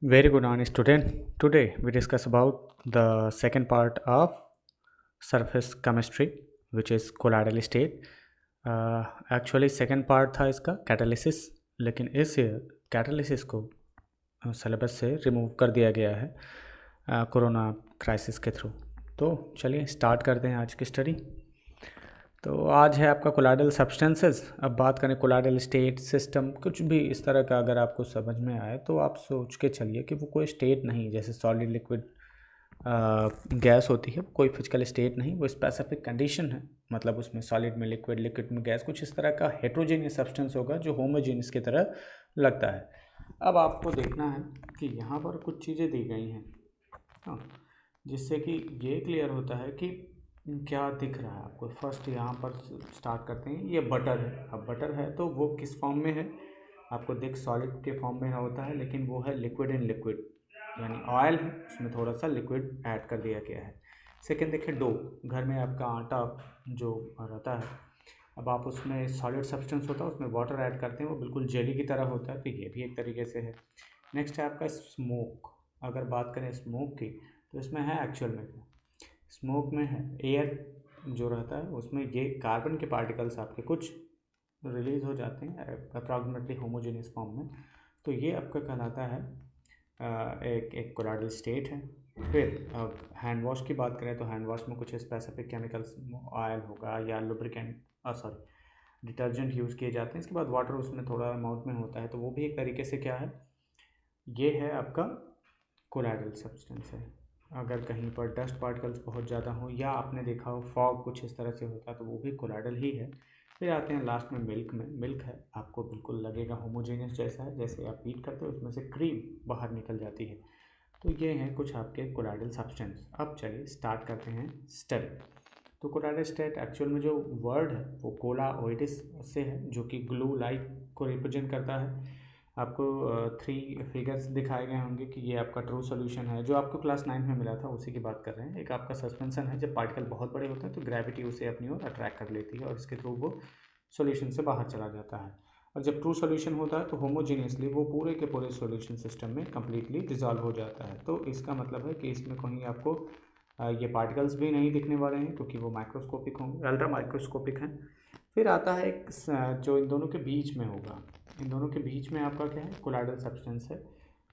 Very good morning, student. Today we discuss about the second part of surface chemistry, which is colloidal state. Actually second part था इसका catalysis, लेकिन इस catalysis को syllabus से remove कर दिया गया है कोरोना क्राइसिस के थ्रू। तो चलिए स्टार्ट करते हैं आज की स्टडी। तो आज है आपका कोलाइडल सब्सटेंसेस। अब बात करें कोलाइडल स्टेट, सिस्टम, कुछ भी इस तरह का अगर आपको समझ में आए तो आप सोच के चलिए कि वो कोई स्टेट नहीं, जैसे सॉलिड, लिक्विड, गैस होती है, कोई फिजिकल स्टेट नहीं, वो स्पेसिफिक कंडीशन है। मतलब उसमें सॉलिड में लिक्विड, लिक्विड में गैस, कुछ इस तरह का हेट्रोजेनियस सब्सटेंस होगा जो होमोजेनियस की तरह लगता है। अब आपको देखना है कि यहाँ पर कुछ चीज़ें दी गई हैं, हाँ, जिससे कि ये क्लियर होता है कि क्या दिख रहा है आपको। फर्स्ट यहाँ पर स्टार्ट करते हैं, ये बटर है। अब बटर है तो वो किस फॉर्म में है, आपको दिख सॉलिड के फॉर्म में होता है, लेकिन वो है लिक्विड इन लिक्विड, यानी ऑयल है, उसमें थोड़ा सा लिक्विड ऐड कर दिया गया है। सेकेंड देखिए, डो, घर में आपका आटा जो रहता है, अब आप उसमें सॉलिड सब्सटेंस होता है, उसमें वाटर ऐड करते हैं, वो बिल्कुल जेली की तरह होता है, तो ये भी एक तरीके से है। नेक्स्ट है आपका स्मोक। अगर बात करें स्मोक की तो इसमें है एक्चुअल में क्या, स्मोक में है एयर जो रहता है, उसमें ये कार्बन के पार्टिकल्स आपके कुछ रिलीज हो जाते हैं अप्रॉक्सीमेटली होमोजेनियस फॉर्म में, तो ये आपका कहलाता है एक कोलाइडल स्टेट है। फिर अब हैंड वॉश की बात करें तो हैंड वॉश में कुछ स्पेसिफिक केमिकल्स, ऑयल होगा या लुब्रिकेंट, सॉरी डिटर्जेंट यूज़ किए जाते हैं। इसके बाद वाटर उसमें थोड़ा अमाउंट में होता है, तो वो भी एक तरीके से क्या है, ये है आपका कोलाइडल सब्सटेंस है। अगर कहीं पर डस्ट पार्टिकल्स बहुत ज़्यादा हो या आपने देखा हो फॉग कुछ इस तरह से होता है, तो वो भी कोलाइडल ही है। फिर आते हैं लास्ट में मिल्क में। मिल्क है, आपको बिल्कुल लगेगा होमोजेनियस जैसा है, जैसे आप हीट करते हो उसमें से क्रीम बाहर निकल जाती है। तो ये हैं कुछ आपके कोलाइडल सब्सटेंस। अब चलिए स्टार्ट करते हैं स्टडी। तो कोलाइडल स्टेट एक्चुअल में जो वर्ड है वो कोलाओइडिस से है, जो कि ग्लू लाइक को रिप्रेजेंट करता है। आपको 3 फिगर्स दिखाए गए होंगे कि ये आपका ट्रू सॉल्यूशन है, जो आपको क्लास 9 में मिला था, उसी की बात कर रहे हैं। एक आपका सस्पेंशन है, जब पार्टिकल बहुत बड़े होते हैं तो ग्रेविटी उसे अपनी ओर अट्रैक्ट कर लेती है और इसके थ्रू वो सॉल्यूशन से बाहर चला जाता है। और जब ट्रू सॉल्यूशन होता है तो होमोजीनियसली वो पूरे के पूरे सॉल्यूशन सिस्टम में कम्प्लीटली डिजॉल्व हो जाता है। तो इसका मतलब है कि इसमें कहीं आपको ये पार्टिकल्स भी नहीं दिखने वाले हैं, क्योंकि वो माइक्रोस्कोपिक होंगे, अल्ट्रा माइक्रोस्कोपिक हैं। फिर आता है एक जो इन दोनों के बीच में होगा, इन दोनों के बीच में आपका क्या है, कोलाइडल सब्सटेंस है,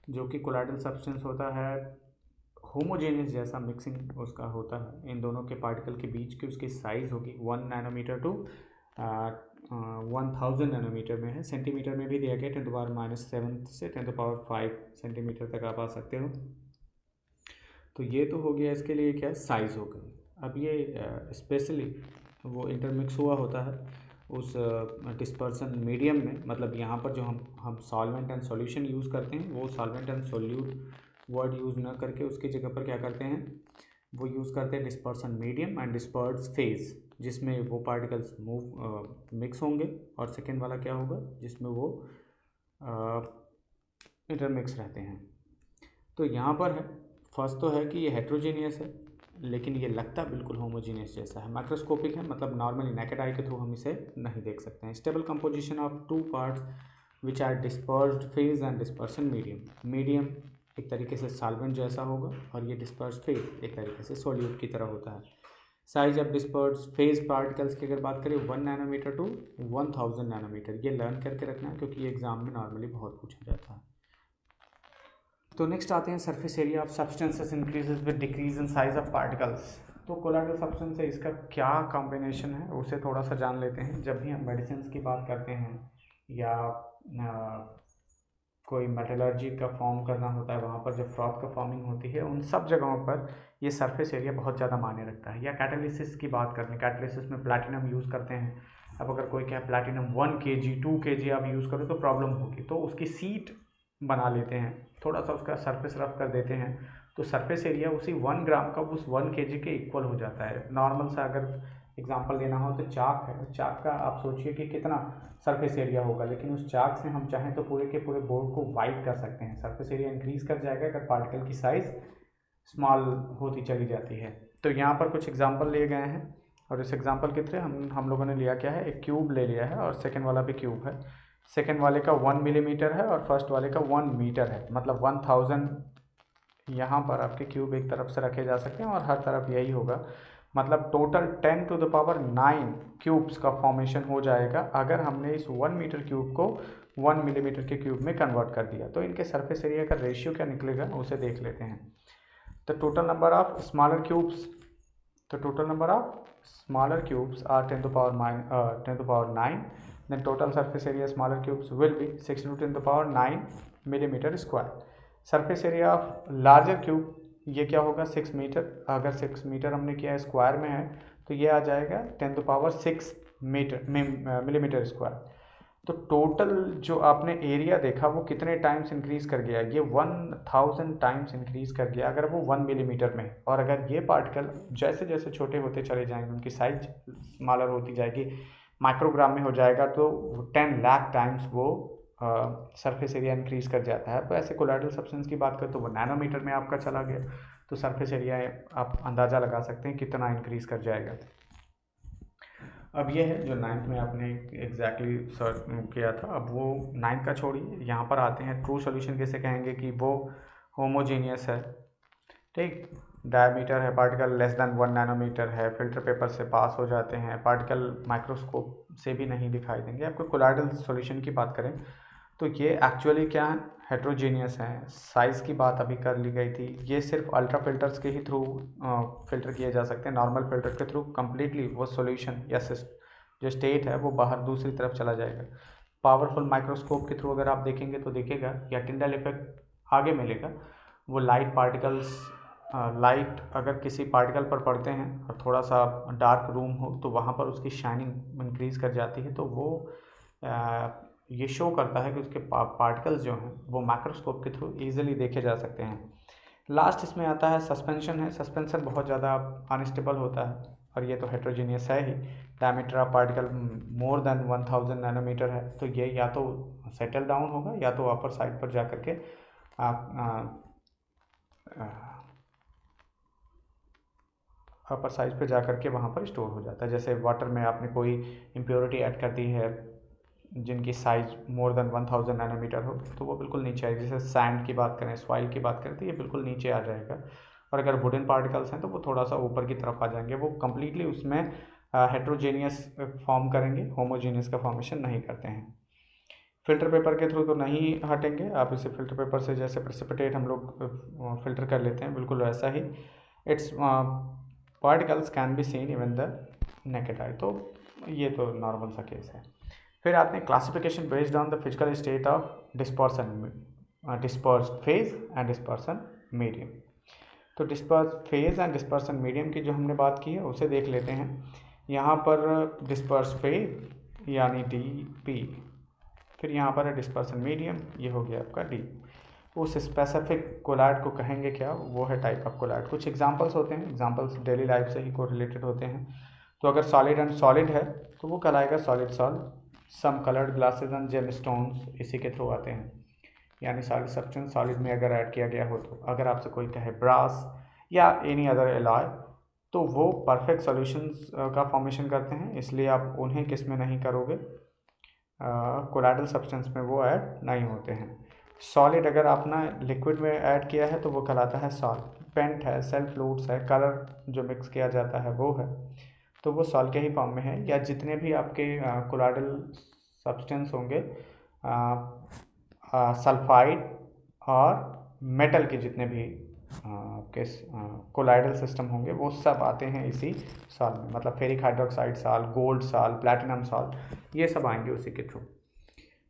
जो कि कोलाइडल सब्सटेंस होता है होमोजेनियस जैसा मिक्सिंग उसका होता है इन दोनों के पार्टिकल के बीच की। उसकी साइज़ होगी 1 नैनोमीटर टू 1000 नैनोमीटर में है। सेंटीमीटर में भी दिया गया 10⁻⁷ से 10⁵ सेंटीमीटर तक आप आ सकते हो। तो ये तो हो गया इसके लिए क्या साइज़ हो गई। अब ये स्पेशली वो इंटरमिक्स हुआ होता है उस डिस्पर्सन मीडियम में। मतलब यहाँ पर जो हम सॉल्वेंट एंड सॉल्यूशन यूज़ करते हैं, वो solvent and solute word use ना करके उसकी जगह पर क्या करते हैं, वो यूज़ करते हैं dispersion medium and disperse phase, जिसमें वो पार्टिकल्स मूव मिक्स होंगे। और सेकेंड वाला क्या होगा, जिसमें वो इंटरमिक्स रहते हैं। तो यहाँ पर है, फर्स्ट तो है कि ये हेट्रोजीनियस है, लेकिन ये लगता बिल्कुल होमोजीनियस जैसा है। माइक्रोस्कोपिक है, मतलब नॉर्मली नेकेड आई के थ्रू हम इसे नहीं देख सकते हैं। Stable composition of 2 parts which are dispersed phase and dispersion medium. Medium एक तरीके से सॉल्वेंट जैसा होगा और ये डिस्पर्स्ड फेज एक तरीके से सॉल्यूट की तरह होता है। Size of dispersed phase particles की अगर बात करें 1 नैनोमीटर टू 1000 नैनोमीटर। ये लर्न करके रखना है, क्योंकि ये एग्जाम में नॉर्मली बहुत पूछा जाता है। तो नेक्स्ट आते हैं surface area of substances increases with decrease in size of particles. तो कोलाइडल सब्सटेंस है, इसका क्या कॉम्बिनेशन है उसे थोड़ा सा जान लेते हैं। जब भी हम मेडिसिन की बात करते हैं या कोई मेटलर्जी का फॉर्म करना होता है, वहाँ पर जब फ्रॉथ का फॉर्मिंग होती है, उन सब जगहों पर ये सरफेस एरिया बहुत ज़्यादा मायने रखता है। या कैटालिसिस की बात करते हैं, कैटालिसिस में प्लैटिनम यूज़ करते हैं। अब अगर कोई क्या प्लैटिनम 1 kg 2 kg आप यूज़ करो तो प्रॉब्लम होगी, तो उसकी सीट बना लेते हैं, थोड़ा सा उसका सरफेस रफ कर देते हैं, तो सरफेस एरिया उसी 1 ग्राम का उस 1 kg के इक्वल हो जाता है। नॉर्मल सा अगर एग्जांपल लेना हो तो चाक है, चाक का आप सोचिए कि कितना सरफेस एरिया होगा, लेकिन उस चाक से हम चाहें तो पूरे के पूरे बोर्ड को वाइट कर सकते हैं। सरफेस एरिया इंक्रीज कर जाएगा अगर पार्टिकल की साइज़ स्मॉल होती चली जाती है। तो यहाँ पर कुछ एग्जांपल लिए गए हैं और इस एग्जांपल के थ्रू हम लोगों ने लिया क्या है, एक क्यूब ले लिया है और सेकेंड वाला भी क्यूब है। सेकेंड वाले का 1 मिलीमीटर है और फर्स्ट वाले का 1 मीटर है, मतलब 1000 यहाँ पर आपके क्यूब एक तरफ से रखे जा सकते हैं और हर तरफ यही होगा, मतलब total 10 to the power 9 cubes का फॉर्मेशन हो जाएगा अगर हमने इस 1 मीटर क्यूब को 1 मिलीमीटर के क्यूब में कन्वर्ट कर दिया। तो इनके सरफेस एरिया का रेशियो क्या निकलेगा उसे देख लेते हैं। तो total number of smaller cubes, तो total number of smaller cubes are 10 to power 9, then total surface area smaller cubes will be 6 to 10 to power 9 millimeter square. surface area of larger cube ये क्या होगा 6 metre, अगर 6 metre हमने किया square में है तो ये आ जाएगा 10 to power 6 मिलीमीटर स्क्वायर। तो टोटल जो आपने एरिया देखा वो कितने टाइम्स इंक्रीज कर गया, ये 1000 टाइम्स इंक्रीज कर गया अगर वो 1 मिलीमीटर में। और अगर ये पार्टिकल जैसे जैसे छोटे होते चले जाएंगे उनकी साइज स्मॉलर होती जाएगी, माइक्रोग्राम में हो जाएगा, तो 10 लाख टाइम्स वो सरफेस एरिया इंक्रीज कर जाता है। तो ऐसे कोलाइडल सब्सटेंस की बात करें तो वो नैनोमीटर में आपका चला गया, तो सरफेस एरिया आप अंदाज़ा लगा सकते हैं कितना इंक्रीज कर जाएगा। अब ये है जो 9th में आपने एग्जैक्टली सर्च किया था। अब वो 9th का छोड़िए, यहाँ पर आते हैं ट्रू सॉल्यूशन कैसे कहेंगे कि वो होमोजीनियस है, ठीक, डायमीटर है पार्टिकल लेस देन 1 नैनोमीटर है, फिल्टर पेपर से पास हो जाते हैं, पार्टिकल माइक्रोस्कोप से भी नहीं दिखाई देंगे। आपको कोलाइडल सॉल्यूशन की बात करें तो ये एक्चुअली क्या है, हेट्रोजीनियस हैं। साइज़ की बात अभी कर ली गई थी, ये सिर्फ अल्ट्रा फिल्टर्स के ही थ्रू फिल्टर किए जा सकते हैं। नॉर्मल फिल्टर के थ्रू कम्प्लीटली वो सॉल्यूशन या जो स्टेट है वो बाहर दूसरी तरफ चला जाएगा। पावरफुल माइक्रोस्कोप के थ्रू अगर आप देखेंगे तो देखिएगा या टिंडल इफेक्ट आगे मिलेगा, वो लाइट पार्टिकल्स, लाइट अगर किसी पार्टिकल पर पड़ते हैं और थोड़ा सा डार्क रूम हो तो वहाँ पर उसकी शाइनिंग इंक्रीज़ कर जाती है, तो वो ये शो करता है कि उसके पार्टिकल्स जो हैं वो माइक्रोस्कोप के थ्रू इजीली देखे जा सकते हैं। लास्ट इसमें आता है सस्पेंशन है। सस्पेंशन बहुत ज़्यादा अनस्टेबल होता है और ये तो हेट्रोजीनियस है ही। Diameter of particle more than 1000 nanometre है, तो ये या तो सेटल डाउन होगा या तो अपर साइड पर जा करके अपर साइज पे जा करके वहाँ पर स्टोर हो जाता है। जैसे वाटर में आपने कोई इम्प्योरिटी ऐड कर दी है जिनकी साइज़ मोर देन 1000 नैनोमीटर हो तो वो बिल्कुल नीचे आएगी। जैसे सैंड की बात करें, सॉइल की बात करें तो ये बिल्कुल नीचे आ जाएगा, और अगर वुडन पार्टिकल्स हैं तो वो थोड़ा सा ऊपर की तरफ आ जाएंगे। वो कम्प्लीटली उसमें हेट्रोजेनियस फॉर्म करेंगे, होमोजेनियस का फॉर्मेशन नहीं करते हैं। फिल्टर पेपर के थ्रू तो नहीं हटेंगे आप, इसे फिल्टर पेपर से जैसे प्रेसिपिटेट हम लोग फिल्टर कर लेते हैं बिल्कुल वैसा ही it's particles can be seen even the naked eye. तो ये तो नॉर्मल सा केस है। फिर आते हैं classification based on the physical state of disperse phase and dispersion medium. तो disperse phase and dispersion medium की जो हमने बात की है उसे देख लेते हैं। यहाँ पर डिस्पर्स फेज यानी डी पी, फिर यहाँ पर है डिस्पर्सन मीडियम, ये हो गया आपका डी। उस स्पेसिफिक कोलाइड को कहेंगे क्या, वो है टाइप ऑफ कोलाइड। कुछ एग्जांपल्स होते हैं, एग्जांपल्स डेली लाइफ से ही को रिलेटेड होते हैं। तो अगर सॉलिड एंड सॉलिड है तो वो कहलाएगा solid salt. Some coloured glasses and gemstones इसी के थ्रू आते हैं, यानी सॉलिड सब्सटेंस सॉलिड में अगर ऐड किया गया हो तो। अगर आपसे कोई कहे ब्रास या एनी अदर एलॉय तो वो परफेक्ट सॉल्यूशंस का फॉर्मेशन करते हैं, इसलिए आप उन्हें किस में नहीं करोगे, कोलाइडल सब्सटेंस में वो ऐड नहीं होते हैं। सॉलिड अगर आपने लिक्विड में ऐड किया है तो वो कहलाता है सॉल्ट। पेंट है, सेल्फ फ्लूइड्स है, कलर जो मिक्स किया जाता है वो है, तो वो सॉल्ट के ही फॉर्म में है। या जितने भी आपके कोलाइडल सब्सटेंस होंगे, सल्फाइड और मेटल के जितने भी आपके कोलाइडल सिस्टम होंगे वो सब आते हैं इसी सॉल्ट में, मतलब ferric hydroxide salt, gold salt, platinum salt, ये सब आएंगे उसी के थ्रू।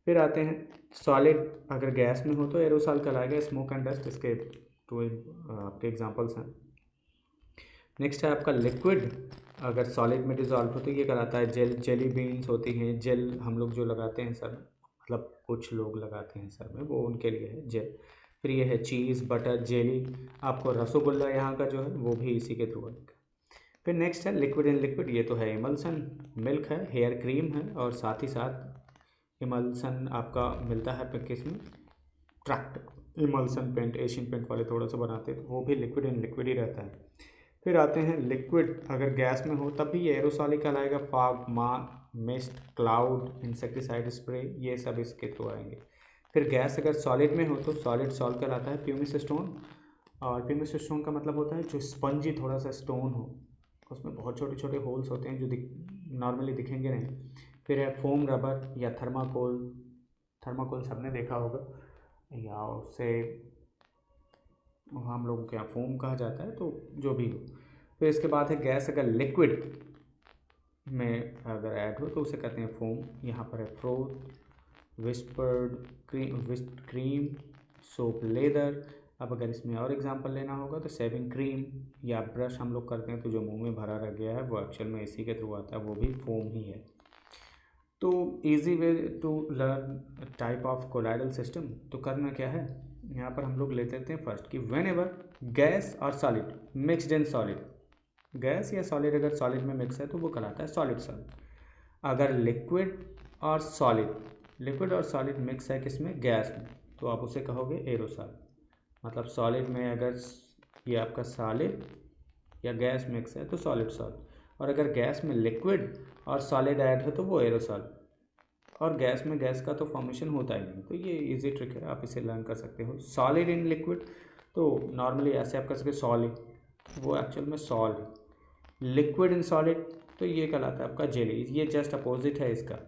फिर आते हैं सॉलिड अगर गैस में हो तो एरोसॉल कहलाएगा, स्मोक एंड डस्ट इसके टू आपके एग्जांपल्स हैं। नेक्स्ट है आपका लिक्विड, अगर सॉलिड में डिजॉल्व हो तो ये कहलाता है जेल। जेली बीन्स होती हैं, जेल हम लोग जो लगाते हैं सर में, मतलब कुछ लोग लगाते हैं सर में, वो उनके लिए है जेल। फिर ये है चीज़, बटर, जेली, आपको रसगुल्ला यहाँ का जो है वो भी इसी के थ्रू आएगा। फिर नेक्स्ट है लिक्विड इन लिक्विड, ये तो है इमल्सन, मिल्क है, हेयर क्रीम है, और साथ ही साथ इमल्सन आपका मिलता है किस में, tractor emulsion paint, Asian paint वाले थोड़ा सा बनाते हैं तो वो भी लिक्विड इन लिक्विड ही रहता है। फिर आते हैं लिक्विड, अगर गैस में हो तब भी ये एरोसॉल ही कहलाएगा। Fog, mist, cloud, insecticide spray, ये सब इसके थ्रू आएंगे। फिर गैस अगर सॉलिड में हो तो सॉलिड सॉल्ट कहलाता है। प्यूमिस स्टोन, और प्यूमिस स्टोन का मतलब होता है जो स्पंजी थोड़ा सा स्टोन हो, उसमें बहुत छोटे छोटे होल्स होते हैं जो नॉर्मली दिखेंगे नहीं। फिर है फोम रबर या थर्माकोल, थर्माकोल सबने देखा होगा, या उससे हम लोगों के यहाँ फोम कहा जाता है, तो जो भी हो। फिर इसके बाद है गैस अगर लिक्विड में अगर ऐड हो तो उसे कहते हैं फोम। यहाँ पर है फ्रोथ, विस्प्ड क्रीम, सोप लेदर। अब अगर इसमें और एग्जांपल लेना होगा तो शेविंग क्रीम या ब्रश हम लोग करते हैं तो जो मुंह में भरा रह गया है वो एक्चुअल में इसी के थ्रू आता है, वो भी फोम ही है। तो easy way to learn type of colloidal system, तो करना क्या है, यहाँ पर हम लोग ले लेते हैं फर्स्ट कि वेन एवर गैस और solid mixed in solid, gas या सॉलिड अगर सॉलिड में मिक्स है तो वो कहलाता है सॉलिड सॉलिड। अगर लिक्विड और सॉलिड मिक्स है किसमें, गैस में, तो आप उसे कहोगे एरोसॉल। मतलब सॉलिड में अगर ये आपका सॉलिड या गैस मिक्स है तो सॉलिड सॉल्ट, और अगर गैस में लिक्विड और सॉलिड ऐड है तो वो एरोसॉल। और गैस में गैस का तो फॉर्मेशन होता ही नहीं, तो ये इजी ट्रिक है, आप इसे लर्न कर सकते हो। सॉलिड इन लिक्विड, तो नॉर्मली ऐसे आप कर सकते हो सॉलिड, वो एक्चुअल में सॉल है। लिक्विड इन सॉलिड, तो ये कहलाता है आपका जेली, ये जस्ट अपोजिट है इसका,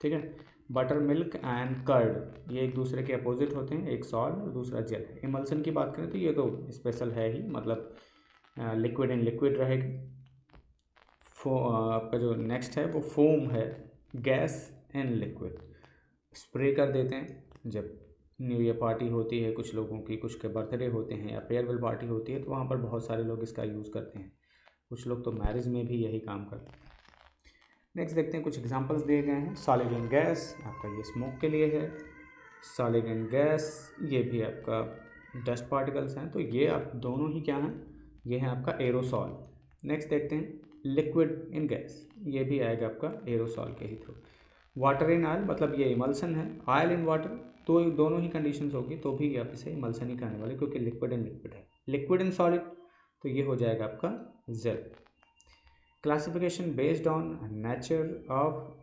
ठीक है। बटर मिल्क एंड कर्ड, ये एक दूसरे के अपोजिट होते हैं, एक सॉल्ट और दूसरा जेल है। इमल्सन की बात करें तो ये तो स्पेशल है ही, मतलब लिक्विड इन लिक्विड रहेगी। आपका जो नेक्स्ट है वो फोम है, गैस एंड लिक्विड। स्प्रे कर देते हैं जब न्यू ईयर पार्टी होती है कुछ लोगों की, कुछ के बर्थडे होते हैं या फेयरवेल पार्टी होती है, तो वहाँ पर बहुत सारे लोग इसका यूज़ करते हैं। कुछ लोग तो मैरिज में भी यही काम करते हैं। नेक्स्ट देखते हैं, कुछ एग्जांपल्स दिए गए हैं। सॉलिड एंड गैस, आपका ये स्मोक के लिए है। सॉलिड एंड गैस, ये भी आपका डस्ट पार्टिकल्स हैं, तो ये आप दोनों ही क्या हैं, ये है आपका एरोसॉल। नेक्स्ट देखते हैं लिक्विड इन गैस, ये भी आएगा आपका एरोसॉल के ही थ्रू। वाटर इन ऑयल, मतलब ये इमल्सन है। ऑयल इन वाटर, तो दोनों ही कंडीशंस होगी तो भी आप इसे इमल्सन ही कहने वाले, क्योंकि लिक्विड इन लिक्विड है। लिक्विड इन सॉलिड, तो ये हो जाएगा आपका gel. Classification based on nature of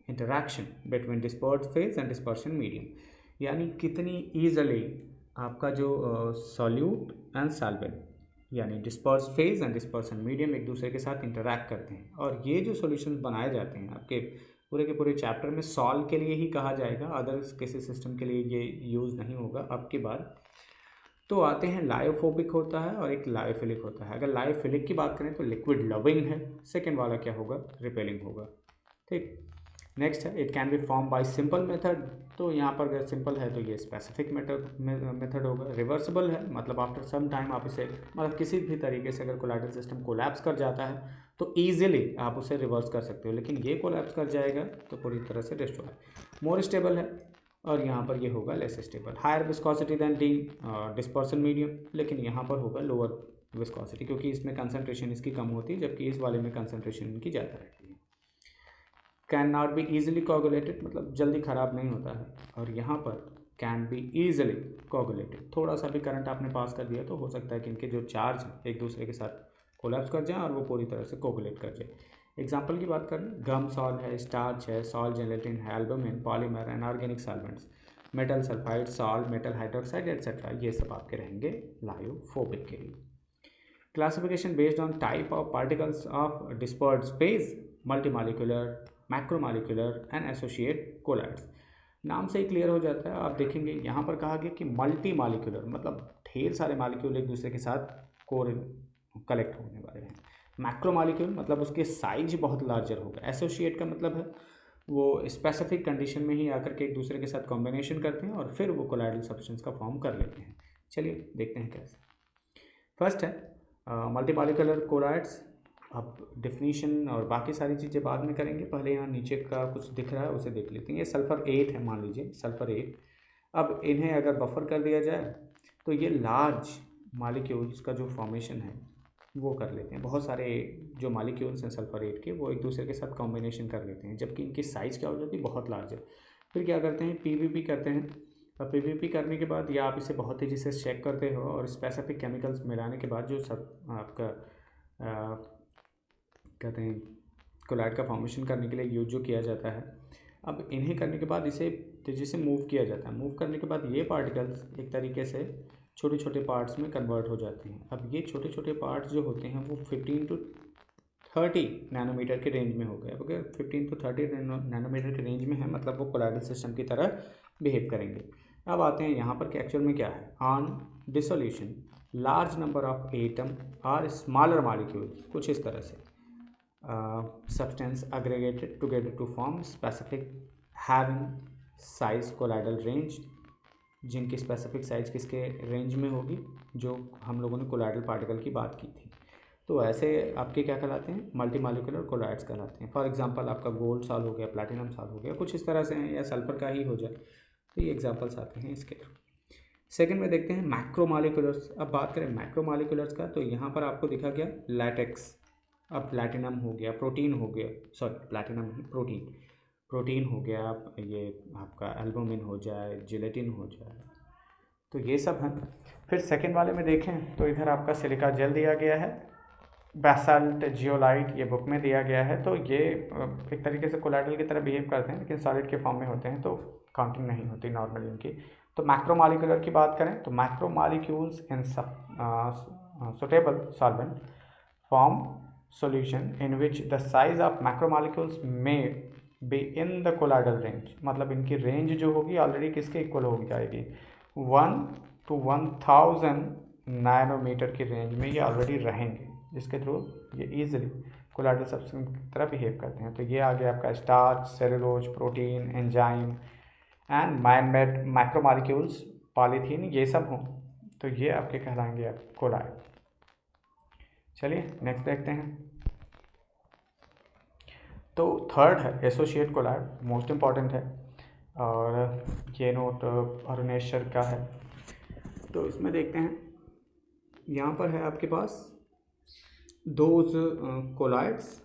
interaction between disperse phase and dispersion medium, यानी कितनी ईजली आपका जो सॉल्यूट एंड सॉल्वेंट यानी disperse phase and dispersion medium एक दूसरे के साथ इंटरैक्ट करते हैं। और ये जो सॉल्यूशंस बनाए जाते हैं आपके पूरे के पूरे चैप्टर में सॉल्व के लिए ही कहा जाएगा, अदर किसी सिस्टम के लिए ये यूज़ नहीं होगा अब की बार। तो आते हैं, लायोफोबिक होता है और एक लायोफिलिक होता है। अगर लायोफिलिक की बात करें तो लिक्विड लविंग है, सेकेंड वाला क्या होगा, रिपेलिंग होगा, ठीक। नेक्स्ट है, it can be form by simple method, तो यहाँ पर अगर सिंपल है तो ये स्पेसिफिक मेथड होगा। रिवर्सिबल है, मतलब आफ्टर सम टाइम आप इसे, मतलब किसी भी तरीके से अगर कोलाइडल सिस्टम कोलैप्स कर जाता है तो ईजिली आप उसे रिवर्स कर सकते हो, लेकिन ये कोलैप्स कर जाएगा तो पूरी तरह से डिस्ट्रॉय। मोर स्टेबल है, और यहाँ पर ये होगा less stable. Higher viscosity than the dispersion medium, लेकिन यहाँ पर होगा लोअर विस्कोसिटी, क्योंकि इसमें कंसनट्रेशन इसकी कम होती है, जबकि इस वाले में कंसनट्रेशन इनकी ज़्यादा रहती है। Can not be easily coagulated, मतलब जल्दी ख़राब नहीं होता है, और यहाँ पर कैन बी ईजिली कोगुलेटेड, थोड़ा सा भी करंट आपने पास कर दिया तो हो सकता है कि इनके जो चार्ज एक दूसरे के साथ कोलैप्स कर जाएं और वो पूरी तरह से कोगुलेट कर जाए। एग्जाम्पल की बात करें, गम सॉल है, स्टार्च है, सॉल जेलेटिन है, albumin, polymer, inorganic solvents, metal sulphide, salt, metal hydroxide etcetera, ये सब आपके रहेंगे लायोफोबिक के लिए। Classification based on type of particles of dispersed phase, multimolecular, macromolecular and associate colloids. नाम से ही क्लियर हो जाता है, आप देखेंगे यहाँ पर कहा गया कि मल्टी मॉलिक्यूलर, मतलब ढेर सारे मॉलिक्यूल एक दूसरे के साथ कलेक्ट होने वाले हैं। मैक्रो मॉलिक्यूल मतलब उसके साइज बहुत लार्जर होगा। एसोसिएट का मतलब है वो स्पेसिफिक कंडीशन में ही आकर के एक दूसरे के साथ कॉम्बिनेशन करते हैं और फिर वो कोलाइडल सब्सटेंस का फॉर्म कर लेते हैं। चलिए देखते हैं कैसे। फर्स्ट है मल्टी मॉलिक्यूलर कोलाइड्स। अब डिफिनीशन और बाकी सारी चीज़ें बाद में करेंगे, पहले यहाँ नीचे का कुछ दिख रहा है उसे देख लेते हैं। ये सल्फ़र 8 है, मान लीजिए सल्फ़र 8। अब इन्हें अगर बफर कर दिया जाए तो ये लार्ज मॉलिक्यूल्स का जो फॉर्मेशन है वो कर लेते हैं। बहुत सारे जो मॉलिक्यूल्स हैं सल्फ़र 8 के वो एक दूसरे के साथ कॉम्बिनेशन कर लेते हैं, जबकि इनकी साइज़ क्या हो जाती है, बहुत लार्ज है। फिर क्या करते हैं, पीवीपी करते हैं, अब पीवीपी करने के बाद या आप इसे बहुत तेज़ी से चेक करते हो और स्पेसिफिक केमिकल्स मिलाने के बाद जो सब आपका कहते हैं कोलाइड का फॉर्मेशन करने के लिए यूज जो किया जाता है, अब इन्हें करने के बाद इसे तेज़ी से मूव किया जाता है। मूव करने के बाद ये पार्टिकल्स एक तरीके से छोटे छोटे पार्ट्स में कन्वर्ट हो जाते हैं। अब ये छोटे छोटे पार्ट्स जो होते हैं वो 15 to 30 नैनोमीटर के रेंज में हो गए। अगर 15 to 30 नैनोमीटर के रेंज में है मतलब वो कोलाइडल सिस्टम की तरह बिहेव करेंगे। अब आते हैं यहाँ पर कि एक्चुअल में क्या है। On dissolution large number of atom or smaller molecules, कुछ इस तरह से substance aggregated together to form specific having size colloidal range, जिनकी स्पेसिफिक साइज किसके रेंज में होगी, जो हम लोगों ने कोलाइडल पार्टिकल की बात की थी। तो ऐसे आपके क्या कहलाते हैं, मल्टी मॉलिक्यूलर कोलाइड्स कहलाते हैं। फॉर एग्जांपल आपका गोल्ड साल हो गया, प्लैटिनम साल हो गया, कुछ इस तरह से हैं, या सल्फर का ही हो जाए, तो ये एग्जांपल्स आते हैं इसके। सेकेंड में देखते हैं मैक्रो मॉलिक्यूलर्स। अब बात करें मैक्रो मॉलिक्यूलर्स का, तो यहाँ पर आपको दिखा गया लैटेक्स, अब प्लैटिनम हो गया, प्रोटीन हो गया, सॉरी प्लैटिनम नहीं, प्रोटीन हो गया, ये आपका एल्बुमिन हो जाए, जिलेटिन हो जाए, तो ये सब हैं। फिर सेकेंड वाले में देखें तो इधर आपका सिलिका जेल दिया गया है, बेसाल्ट, जियोलाइट, ये बुक में दिया गया है। तो ये एक तरीके से कोलाइडल की तरह बिहेव करते हैं लेकिन सॉलिड के फॉर्म में होते हैं, तो काउंटिंग नहीं होती नॉर्मली उनकी। तो मैक्रोमॉलिक्यूलर की बात करें तो macromolecules in suitable solvent form solution in which the size of macromolecules may be in the colloidal range, मतलब इनकी रेंज जो होगी ऑलरेडी किसके इक्वल हो जाएगी, 1 to 1000 नैनोमीटर की रेंज में ये ऑलरेडी रहेंगे, जिसके थ्रू ये ईजिली कोलाइडल सब्सटेंस की तरह बिहेव करते हैं। तो ये आ गया आपका starch, cellulose, protein, enzyme and man-made macromolecules, polythene, ये सब हों तो ये आपके कहलाएंगे आप कोलाइड। चलिए नेक्स्ट देखते हैं। तो थर्ड है एसोसिएट कोलाइड, मोस्ट इम्पॉर्टेंट है, और ये नोट अरुणेश सर का है। तो इसमें देखते हैं, यहाँ पर है आपके पास those colloids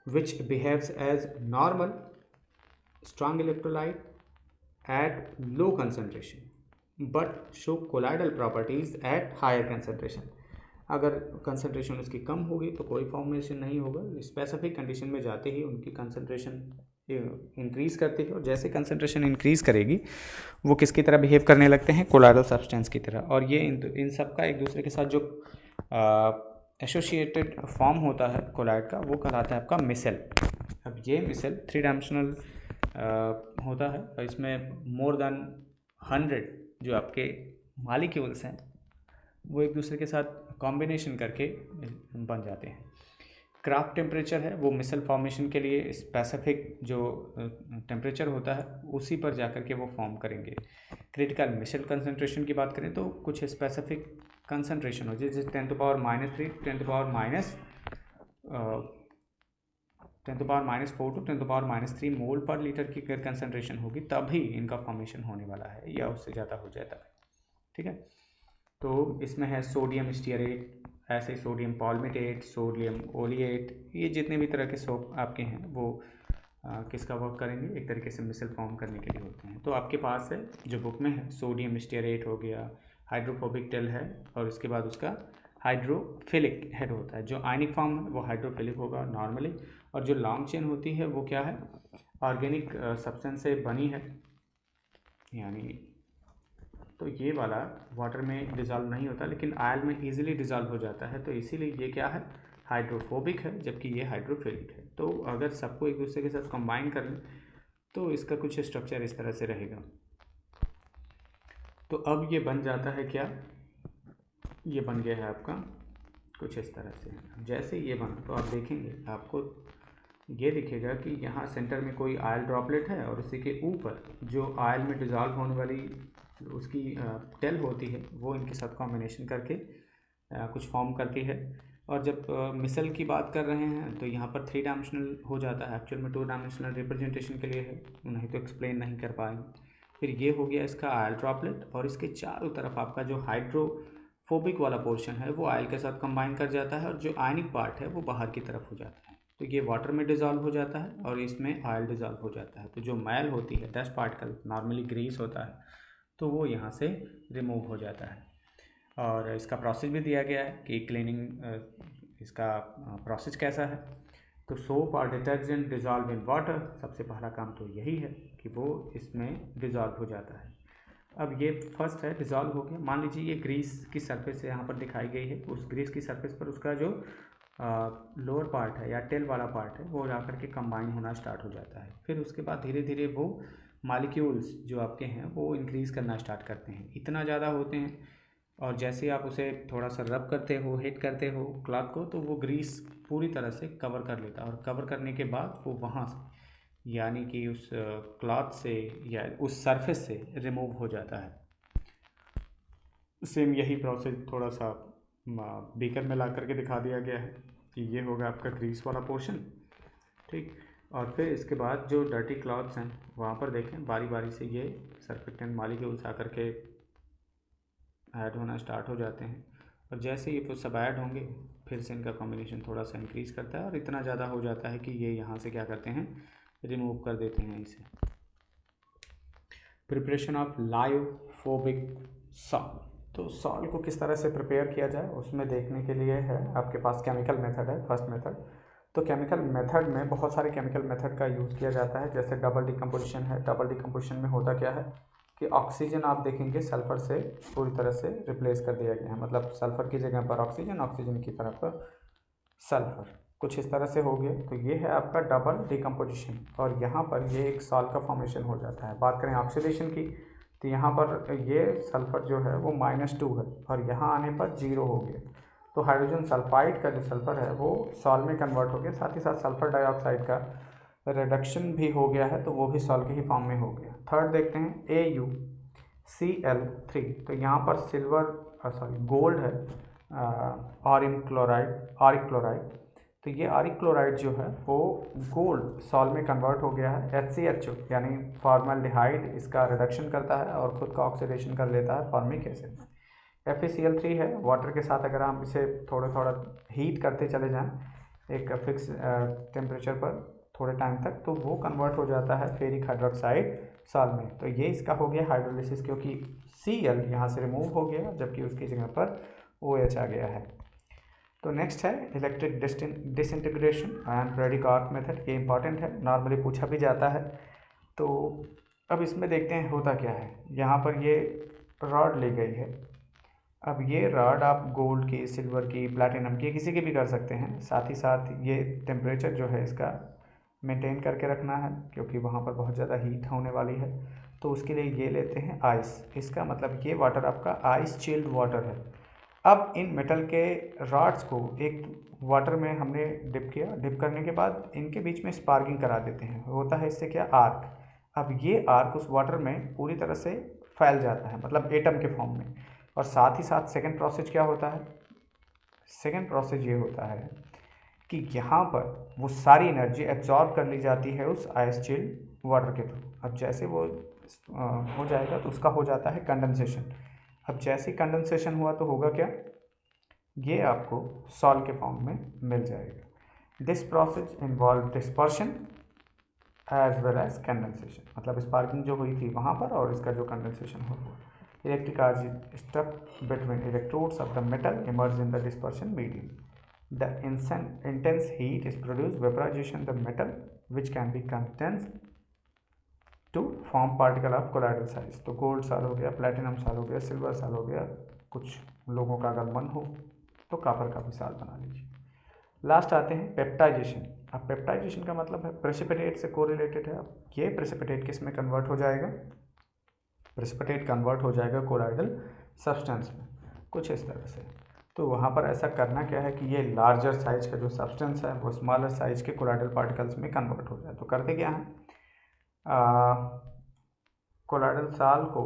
which behaves as normal strong electrolyte at low concentration but show colloidal properties at higher concentration. अगर कंसंट्रेशन उसकी कम होगी तो कोई फॉर्मेशन नहीं होगा, स्पेसिफिक कंडीशन में जाते ही उनकी कंसंट्रेशन इंक्रीज़ करती है, और जैसे कंसंट्रेशन इंक्रीज़ करेगी वो किसकी तरह बिहेव करने लगते हैं, कोलाइडल सब्सटेंस की तरह। और ये इन सब का एक दूसरे के साथ जो एसोसिएटेड फॉर्म होता है कोलाइड का, वो कहलाता है आपका मिसेल। अब ये मिसेल 3 डायमेंशनल होता है, और इसमें मोर देन 100 जो आपके मॉलिक्यूल्स हैं वो एक दूसरे के साथ कॉम्बिनेशन करके बन जाते हैं। क्राफ्ट टेम्परेचर है वो मिसल फॉर्मेशन के लिए स्पेसिफिक जो टेम्परेचर होता है उसी पर जाकर के वो फॉर्म करेंगे। क्रिटिकल मिसल कंसंट्रेशन की बात करें तो कुछ स्पेसिफिक कंसंट्रेशन हो, जैसे 10⁻³ 10⁻⁴ to 10⁻³ मोल पर लीटर की अगर कंसंट्रेशन होगी तभी इनका फॉर्मेशन होने वाला है, या उससे ज़्यादा हो जाता है। ठीक है, तो इसमें है सोडियम स्टीयरेट, ऐसे सोडियम पॉल्मेटेट, सोडियम ओलिएट, ये जितने भी तरह के सोप आपके हैं वो किसका वर्क करेंगे, एक तरीके से मिसल फॉर्म करने के लिए होते हैं। तो आपके पास है जो बुक में है, सोडियम स्टीयरेट हो गया, हाइड्रोफोबिक टेल है, और उसके बाद उसका हाइड्रोफिलिक हेड होता है। जो आयनिक फॉर्म है वो हाइड्रोफिलिक होगा नॉर्मली, और जो लॉन्ग चेन होती है वो क्या है, ऑर्गेनिक सब्सटेंस से बनी है, यानी तो ये वाला वाटर में डिज़ोल्व नहीं होता लेकिन आयल में इजीली डिज़ोल्व हो जाता है, तो इसीलिए ये क्या है, हाइड्रोफोबिक है, जबकि ये हाइड्रोफिलिक है। तो अगर सबको एक दूसरे के साथ कंबाइन कर लें तो इसका कुछ स्ट्रक्चर इस तरह से रहेगा। तो अब ये बन जाता है क्या, ये बन गया है आपका कुछ इस तरह से। जैसे ये बना तो आप देखेंगे आपको ये दिखेगा कि यहाँ सेंटर में कोई आयल ड्रॉपलेट है, और उसी के ऊपर जो आयल में डिज़ोल्व होने वाली उसकी टेल होती है वो इनके साथ कॉम्बिनेशन करके कुछ फॉर्म करती है। और जब मिसल की बात कर रहे हैं तो यहाँ पर 3 डायमेंशनल हो जाता है, एक्चुअल में 2 डायमेंशनल रिप्रेजेंटेशन के लिए है, नहीं तो एक्सप्लेन नहीं कर पाएंगे। फिर ये हो गया इसका आयल ड्रॉपलेट, और इसके चारों तरफ आपका जो हाइड्रोफोबिक वाला पोर्शन है वो आयल के साथ कंबाइन कर जाता है, और जो आयनिक पार्ट है वो बाहर की तरफ हो जाता है। तो ये वाटर में डिज़ोल्व हो जाता है और इसमें आयल डिज़ोल्व हो जाता है। तो जो मैल होती है, डस्ट पार्टिकल, नॉर्मली ग्रीस होता है, तो वो यहाँ से रिमूव हो जाता है। और इसका प्रोसेस भी दिया गया है कि क्लीनिंग इसका प्रोसेस कैसा है। तो सोप और डिटर्जेंट डिज़ोल्व इन वाटर, सबसे पहला काम तो यही है कि वो इसमें डिज़ोल्व हो जाता है। अब ये फर्स्ट है, डिज़ोल्व हो गया। मान लीजिए ये ग्रीस की सरफेस यहाँ पर दिखाई गई है, उस ग्रीस की सरफेस पर उसका जो लोअर पार्ट है या टेल वाला पार्ट है वो जा करके कंबाइन होना स्टार्ट हो जाता है। फिर उसके बाद धीरे धीरे वो मालिक्यूल्स जो आपके हैं वो इंक्रीज़ करना स्टार्ट करते हैं, इतना ज़्यादा होते हैं। और जैसे आप उसे थोड़ा सा रब करते हो, हिट करते हो क्लॉथ को, तो वो ग्रीस पूरी तरह से कवर कर लेता है। और कवर करने के बाद वो वहाँ से यानी कि उस क्लॉथ से या उस सरफेस से रिमूव हो जाता है। सेम यही प्रोसेस थोड़ा सा बीकर में ला करके दिखा दिया गया है कि ये होगा आपका ग्रीस वाला पोर्शन, ठीक। और फिर इसके बाद जो डर्टी क्लॉथ्स हैं वहाँ पर देखें बारी बारी से ये सर्फेक्टेंट मॉलिक्यूल्स आकर के ऐड होना स्टार्ट हो जाते हैं। और जैसे ये सब ऐड होंगे फिर से इनका कॉम्बिनेशन थोड़ा सा इंक्रीज़ करता है और इतना ज़्यादा हो जाता है कि ये यहाँ से क्या करते हैं, रिमूव कर देते हैं इसे। Preparation of lyophobic salt. तो सॉल्ट को किस तरह से प्रिपेयर किया जाए उसमें देखने के लिए है आपके पास केमिकल मेथड है, फर्स्ट मेथड। तो केमिकल मेथड में बहुत सारे केमिकल मेथड का यूज़ किया जाता है, जैसे डबल डिकम्पोजिशन है। डबल डिकम्पोजिशन में होता क्या है कि ऑक्सीजन आप देखेंगे सल्फ़र से पूरी तरह से रिप्लेस कर दिया गया है, मतलब सल्फ़र की जगह पर ऑक्सीजन, ऑक्सीजन की तरह पर सल्फ़र, कुछ इस तरह से हो गया। तो ये है आपका डबल डिकम्पोजिशन और यहाँ पर ये एक सॉल्ट का फॉर्मेशन हो जाता है। बात करें ऑक्सीडेशन की तो यहाँ पर ये सल्फ़र जो है वो -2 है और यहाँ आने पर 0 हो गया। तो हाइड्रोजन सल्फाइड का जो सल्फ़र है वो सॉल्ट में कन्वर्ट हो गया, साथ ही साथ सल्फ़र डाइऑक्साइड का रिडक्शन भी हो गया है, तो वो भी सॉल्ट के ही फॉर्म में हो गया। थर्ड देखते हैं AuCl3। तो यहाँ पर गोल्ड है, ऑरिक क्लोराइड। तो ये ऑरिक क्लोराइड जो है वो गोल्ड सॉल्ट में कन्वर्ट हो गया है। HCHO यानी फॉर्मल्डिहाइड इसका रिडक्शन करता है और ख़ुद का ऑक्सीडेशन कर लेता है फॉर्मिक एसिड में। FeCl3 है, वाटर के साथ अगर हम इसे थोड़ा थोड़ा हीट करते चले जाएं एक फिक्स टेम्परेचर पर थोड़े टाइम तक, तो वो कन्वर्ट हो जाता है फेरिक हाइड्रोक्साइड सॉल्ट में। तो ये इसका हो गया हाइड्रोलिसिस, क्योंकि Cl यहाँ से रिमूव हो गया जबकि उसकी जगह पर OH आ गया है। तो नेक्स्ट है electric disintegration and Brady cork method. ये इंपॉर्टेंट है, नॉर्मली पूछा भी जाता है। तो अब इसमें देखते हैं होता क्या है। यहाँ पर ये रॉड ली गई है। अब ये रॉड आप गोल्ड की, सिल्वर की, प्लैटिनम की, किसी की भी कर सकते हैं। साथ ही साथ ये टेम्परेचर जो है इसका मेंटेन करके रखना है क्योंकि वहाँ पर बहुत ज़्यादा हीट होने वाली है। तो उसके लिए ये लेते हैं आइस। इसका मतलब ये वाटर आपका आइस चिल्ड वाटर है। अब इन मेटल के रॉड्स को एक वाटर में हमने डिप किया, डिप करने के बाद इनके बीच में स्पार्किंग करा देते हैं। होता है इससे क्या, आर्क। अब ये आर्क उस वाटर में पूरी तरह से फैल जाता है, मतलब एटम के फॉर्म में। और साथ ही साथ सेकंड प्रोसेस क्या होता है, सेकंड प्रोसेस ये होता है कि यहाँ पर वो सारी एनर्जी एब्जॉर्ब कर ली जाती है उस आइस चिल्ड वाटर के थ्रू। अब जैसे वो हो जाएगा तो उसका हो जाता है कंडेंसेशन। अब जैसे कंडेंसेशन हुआ तो होगा क्या, ये आपको सॉल्ट के फॉर्म में मिल जाएगा। This process involve dispersion as well as condensation, मतलब स्पार्किंग जो हुई थी वहाँ पर और इसका जो कंडेंसेशन हुआ। Electric charge stuck between electrodes of the metal emerge in the dispersion medium. The intense heat is produced vaporization the metal which can be condensed to form particle of colloidal size। तो gold साल हो गया, platinum साल हो गया, silver साल हो गया, कुछ लोगों का अगर मन हो तो कापर का भी साल बना लीजिए। लास्ट आते हैं पेप्टाइजेशन। अब पेप्टाइजेशन का मतलब है प्रेसिपिटेट से कोरिलेटेड है। अब ये प्रेसिपिटेट किस में कन्वर्ट हो जाएगा, प्रेसिपिटेट कन्वर्ट हो जाएगा कोलाइडल सब्सटेंस में, कुछ इस तरह से। तो वहाँ पर ऐसा करना क्या है कि ये लार्जर साइज का जो सब्सटेंस है वो स्मॉलर साइज के कोलाइडल पार्टिकल्स में कन्वर्ट हो जाए। तो करते क्या है, कोलाइडल साल को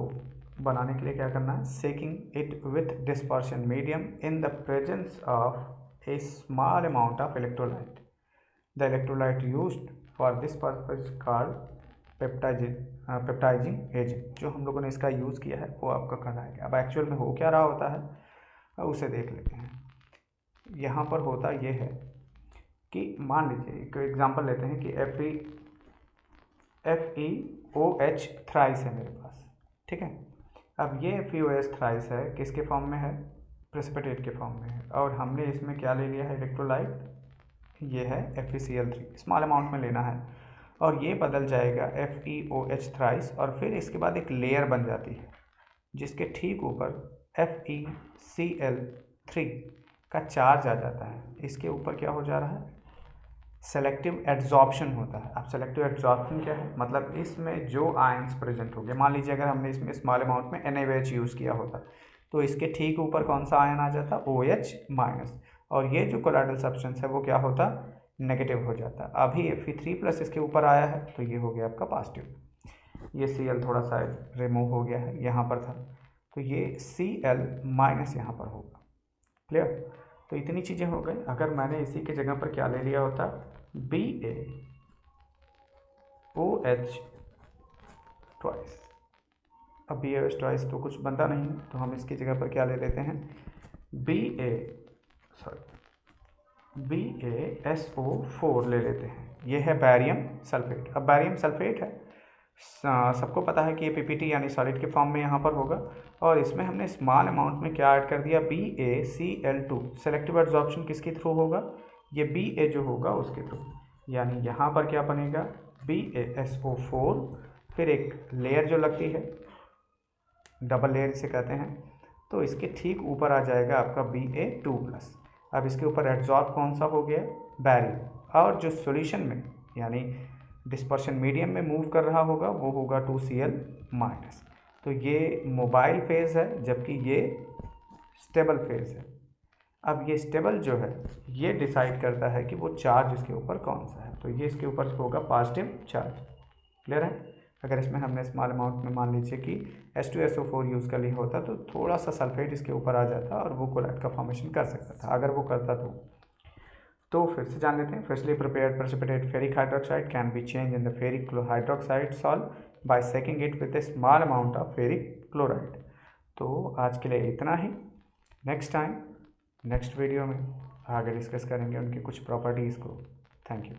बनाने के लिए क्या करना है, shaking it with dispersion medium in the presence of a small amount of electrolyte. The electrolyte used for this purpose called peptizing agent. जो हम लोगों ने इसका यूज़ किया है वो आपका कहलाएगा। अब एक्चुअल में हो क्या रहा होता है उसे देख लेते हैं। यहाँ पर होता ये है कि मान लीजिए एक एग्जांपल लेते हैं कि FeOH थ्राइस है मेरे पास, ठीक है। अब ये FeOH थ्राइस है किसके फॉर्म में है, प्रेसिपिटेट के फॉर्म में है, और हमने इसमें क्या ले लिया है इलेक्ट्रोलाइट, ये है FeCl3, स्मॉल अमाउंट में लेना है, और ये बदल जाएगा FeOH थ्राइस, और फिर इसके बाद एक लेयर बन जाती है जिसके ठीक ऊपर FeCl3 का चार्ज आ जाता है। इसके ऊपर क्या हो जा रहा है, सेलेक्टिव एड्जॉर्प्शन होता है। अब सेलेक्टिव एड्जॉर्प्शन क्या है, मतलब इसमें जो आयंस प्रेजेंट हो गए, मान लीजिए अगर हमने इसमें स्मॉल अमाउंट में NaOH यूज़ किया होता तो इसके ठीक ऊपर कौन सा आयन आ जाता, OH-, और ये जो कोलाइडल सब्सटेंस है वो क्या होता, नेगेटिव हो जाता। अभी Fe3+ इसके ऊपर आया है तो ये हो गया आपका पॉजिटिव। ये Cl थोड़ा सा रिमूव हो गया है, यहाँ पर था, तो ये Cl- यहाँ पर होगा। क्लियर, तो इतनी चीज़ें हो गई। अगर मैंने इसी के जगह पर क्या ले लिया होता, BaOH ट्वाइस। अब BaOH ट्वाइस तो कुछ बनता नहीं है, तो हम इसकी जगह पर क्या ले लेते हैं, BaSO4 ले लेते हैं। ये है बैरियम सल्फेट। अब बैरियम सल्फेट है, सबको पता है कि ये PPT यानी सॉलिड के फॉर्म में यहाँ पर होगा, और इसमें हमने स्मॉल अमाउंट में क्या ऐड कर दिया, BaCl2। सेलेक्टिव एड्जॉर्प्शन किसके थ्रू होगा, ये Ba जो होगा उसके थ्रू, यानी यहाँ पर क्या बनेगा, BaSO4, फिर एक लेयर जो लगती है, डबल लेयर इसे कहते हैं, तो इसके ठीक ऊपर आ जाएगा आपका Ba2+। अब इसके ऊपर एड्जॉर्ब कौन सा हो गया, बैरियम, और जो सॉल्यूशन में यानी डिस्पर्शन मीडियम में मूव कर रहा होगा वो होगा 2Cl-। तो ये मोबाइल फेज़ है जबकि ये स्टेबल फेज़ है। अब ये स्टेबल जो है ये डिसाइड करता है कि वो चार्ज इसके ऊपर कौन सा है, तो ये इसके ऊपर होगा पॉजिटिव चार्ज। क्लियर है। अगर इसमें हमने स्मॉल अमाउंट में मान लीजिए कि H2SO4 यूज़ कर लिया होता तो थोड़ा सा सल्फेट इसके ऊपर आ जाता और वो कोलाइड का फॉर्मेशन कर सकता था, अगर वो करता तो फिर से जान लेते हैं। Freshly prepared precipitate ferric hydroxide can be change in the ferric hydroxide salt by shaking it with a small amount of ferric chloride. तो आज के लिए इतना ही। नेक्स्ट टाइम नेक्स्ट वीडियो में आगे डिस्कस करेंगे उनकी कुछ प्रॉपर्टीज़ को। Thank you.